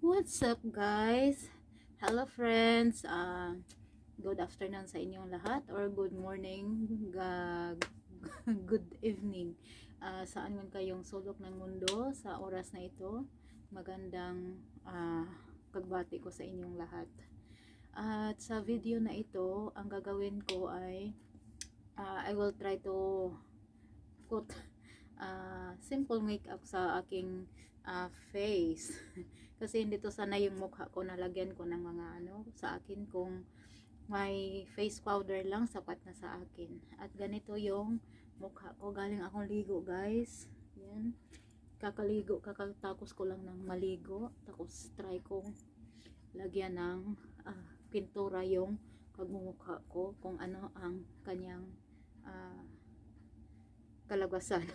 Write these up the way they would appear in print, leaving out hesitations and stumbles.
What's up guys? Hello friends. Good afternoon sa inyong lahat or good morning, good evening. Saan man kayong sulok ng mundo sa oras na ito, magandang pagbati ko sa inyong lahat. At sa video na ito, ang gagawin ko ay I will try to put simple makeup sa aking face. Kasi hindi to sana yung mukha ko, nalagyan ko ng mga sa akin. Kung may face powder lang, sapat na sa akin. At ganito yung mukha ko. Galing akong ligo guys. Yan. Kakaligo, kakatapos ko lang ng maligo. Tapos try kong lagyan ng pintura yung pagmumukha ko. Kung ano ang kanyang kalabasan.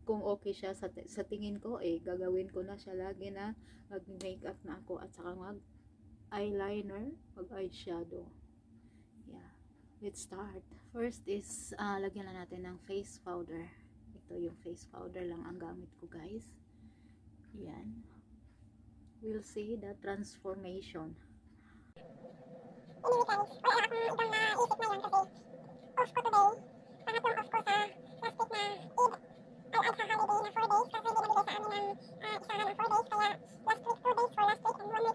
Kung okay siya sa tingin ko, gagawin ko na siya lagi na mag-makeup na ako at saka mag-eyeliner, mag-eyeshadow. Yeah, let's start. First is, lagyan na natin ng face powder. Ito yung face powder lang ang gamit ko guys. Yan. We'll see the transformation. Anyway guys, wala akong ibang naisip ngayon kasi off ko today. Pangatlong off ko sa last week na Eid al-Adha holiday na 4 days kasi hindi nabigay sa amin ng isahan ng 4 days. Kaya last week 2 days for last week and 1 day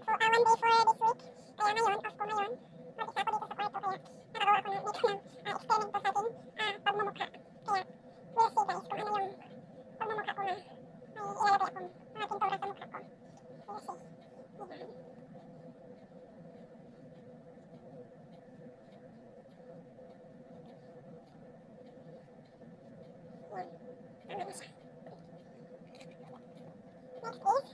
for this week. Kaya ngayon, off ko ngayon. Mag-isa ko dito sa kwarto kaya nakagawa ko dito ng experiment ko sa ating pagmumukha. Kaya we'll see guys kung ano yung pagmumukha ko na may ilalagay akong mga pintura sa mukha ko. We'll see. Next is,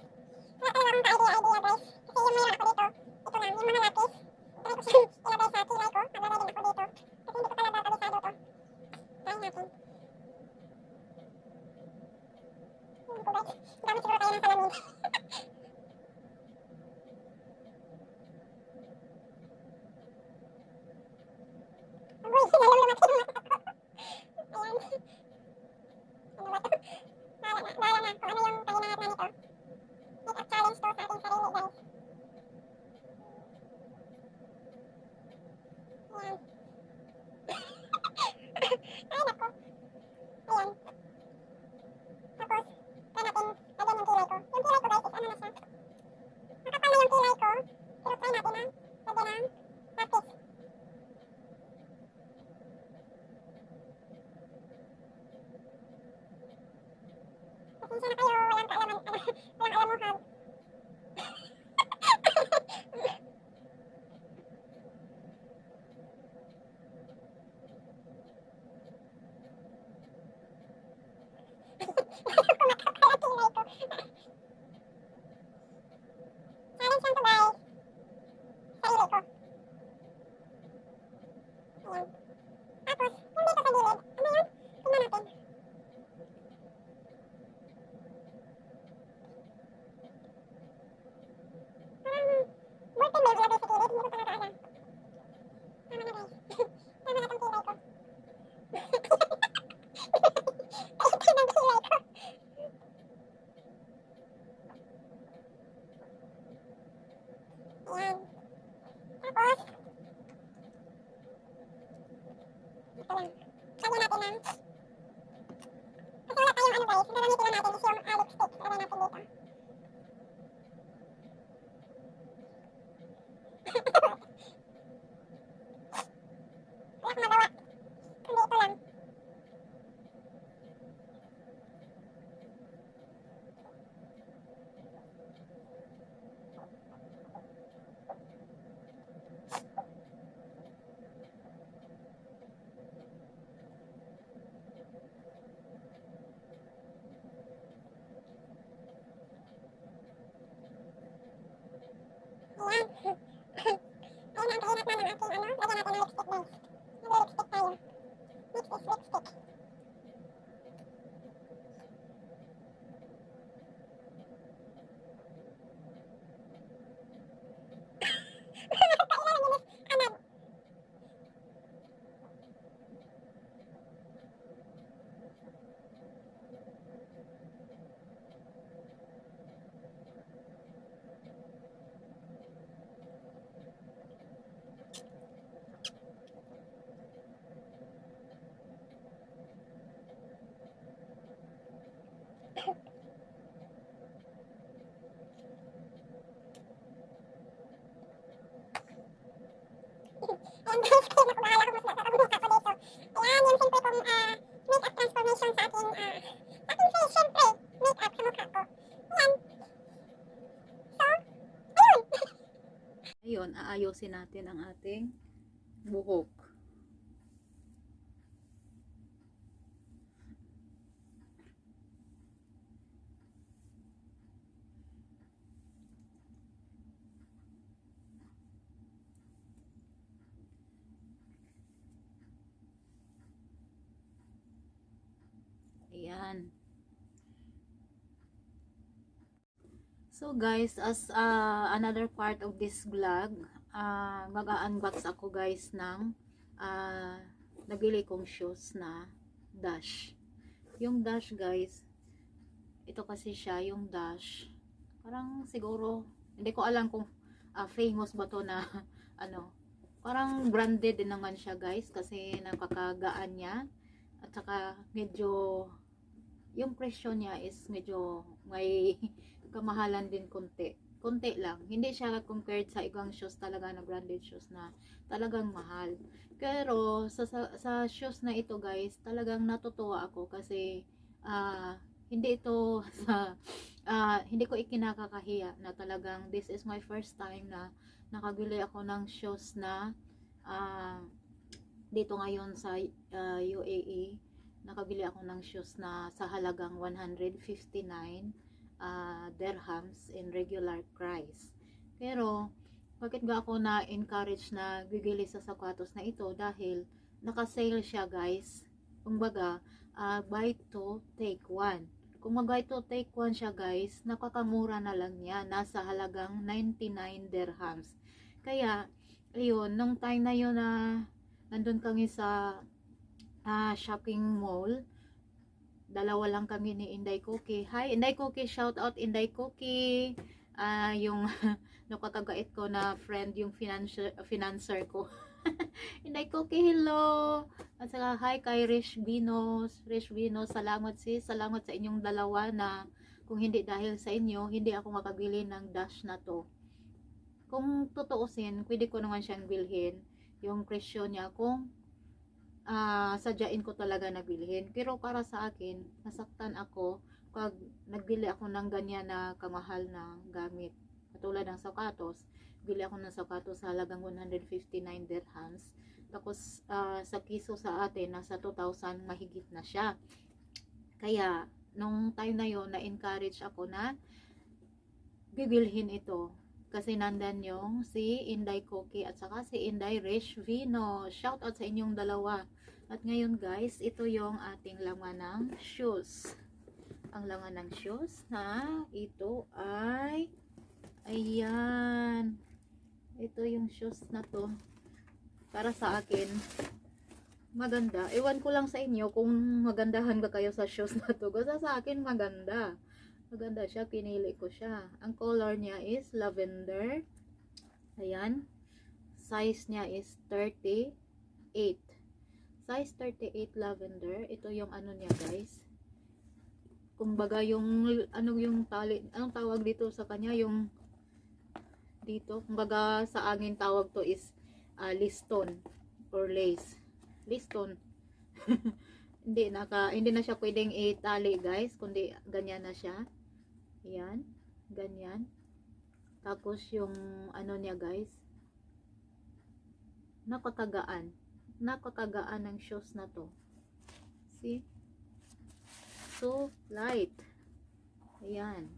wala talaga akong ka-idea guys. Kasi yung mayroon ako dito, ito lang, yung mga lapis. Try ko siyang ilagay sa kilay ko, maglalagay din ako dito. Kasi hindi ko talaga kabisado to. Try natin. Hindi ko guys, gamit siguro tayo ng salamin. Uy, lalong lumating yung mata ko. Ayan. Ano ba to? Bahala na kung ano yung pahinangat na nito. Make-up challenge to sa ating sarili guys. Ayan. Ay nako. Ayan. Tapos, try natin lagyan yung kilay ko. Yung kilay ko guys is ano na siya. Makapal na yung kilay ko. Pero try natin na lagyan ng lapis. Pasensya na kayo, walang kaalaman, walang alamuhan. Ayan. Tapos, ito lang. Lagyan natin ng, kasi wala tayong ano guys, gagamitin lang natin is yung lipstick. Lagyan natin dito. Wala akong magawa. Kundi ito lang. Ayan. Ayun ang kahinat na ng ating ano. Lagyan natin ng lipstick guys. Nag-lipstick tayo. Next is lipstick. Kailangan yun is anad. Ngayon, aayusin natin ang ating buhok. Ayan. So guys, as another part of this vlog, mag-unbox ako guys ng nabili kong shoes na Dash. Yung Dash guys, ito kasi siya, yung Dash. Parang siguro, hindi ko alam kung famous ba to na ano, parang branded din naman siya guys kasi nakakagaan niya at saka medyo yung presyo niya is medyo may kamahalan din konti lang, hindi siya compared sa ibang shoes talaga na branded shoes na talagang mahal. Pero sa shoes na ito guys, talagang natutuwa ako kasi hindi ito sa hindi ko ikinakakahiya na talagang this is my first time na nakabili ako ng shoes na dito ngayon sa UAE. Nakabili ako ng shoes na sa halagang 159 dirhams in regular price. Pero bakit ba ako na-encourage na bibili sa sapatos na ito? Dahil naka-sale siya guys. Kumbaga, buy two, take one. Kung mag-buy two, take one siya guys, nakakamura na lang niya. Nasa halagang 99 dirhams. Kaya, ayun, nung time na yun na nandun kami sa shopping mall, dalawa lang kami ni Inday Cookie. Hi Inday Cookie, shout out Inday Cookie. Yung nakakagait ko na friend, yung financer ko. Inday Cookie, hello. At saka hi kay Rish Vinos, salamat sis, salamat sa inyong dalawa na kung hindi dahil sa inyo, hindi ako makabili ng Dash na to. Kung tutuusin, pwede ko naman siyang bilhin yung presyo niya kung sadyain ko talaga na bilhin. Pero para sa akin, nasaktan ako pag nagbili ako ng ganyan na kamahal na gamit. Katulad ng sapatos, bili ako ng sapatos sa halagang 159 dirhams. Tapos sa piso sa atin, nasa 2,000 mahigit na siya. Kaya, nung time na yon na-encourage ako na bibilhin ito. Kasi nandan yung si Inday Cookie at saka si Inday Rish Vino. Shout out sa inyong dalawa. At ngayon guys, ito yung ating laman ng shoes. Ang laman ng shoes na ito ay ayan. Ito yung shoes na to. Para sa akin, maganda. Ewan ko lang sa inyo kung magandahan ba kayo sa shoes na to. Kasi sa akin maganda. Maganda siya, pinili ko siya. Ang color niya is lavender. Ayan. Size niya is 38. Size 38 lavender. Ito yung ano niya guys. Kumbaga yung yung tali, anong tawag dito sa kanya, yung dito. Kumbaga sa amin tawag to is liston or lace. Liston. hindi na siya pwedeng itali guys, kundi ganyan na siya. Ayan, ganyan. Tapos yung ano niya guys, nakatagaan ng shoes na to. See? So light. Ayan.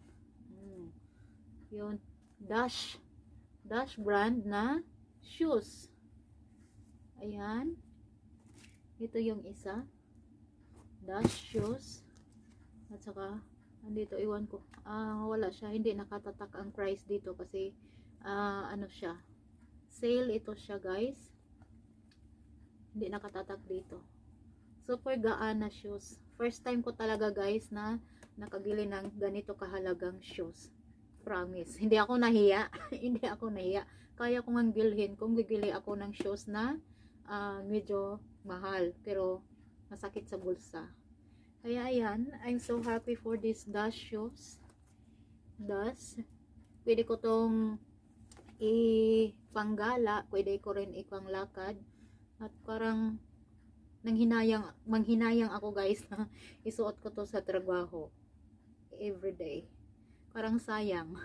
Yung Dash brand na shoes. Ayan. Ito yung isa. Dash shoes. At saka andito, iwan ko. Wala siya. Hindi nakatatak ang price dito kasi ano siya. Sale ito siya guys. Hindi nakatatak dito. Super gaan na shoes. First time ko talaga guys na nakabili ng ganito kahalagang shoes. Promise. Hindi ako nahiya. Hindi ako nahiya. Kaya ko ngang bilhin kung bibili ako ng shoes na medyo mahal. Pero masakit sa bulsa. Kaya ayan. I'm so happy for this Dash shoes. Dash. Pwede ko tong ipanggala. Pwede ko rin ipanglakad. At parang manghinayang ako guys na isuot ko to sa trabaho everyday. Parang sayang.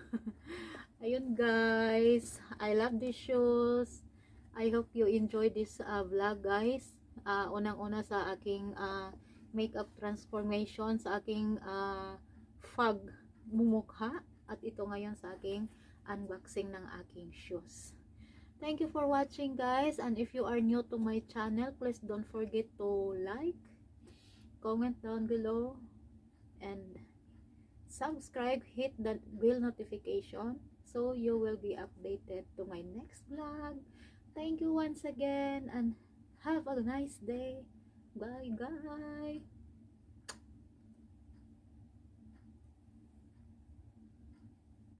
Ayun guys, I love these shoes. I hope you enjoy this vlog guys. Unang-una sa aking makeup transformation, sa aking fog mumukha, at ito ngayon sa aking unboxing ng aking shoes. Thank you for watching guys, and if you are new to my channel, please don't forget to like, comment down below, and subscribe, hit the bell notification so you will be updated to my next vlog. Thank you once again and have a nice day. Bye guys.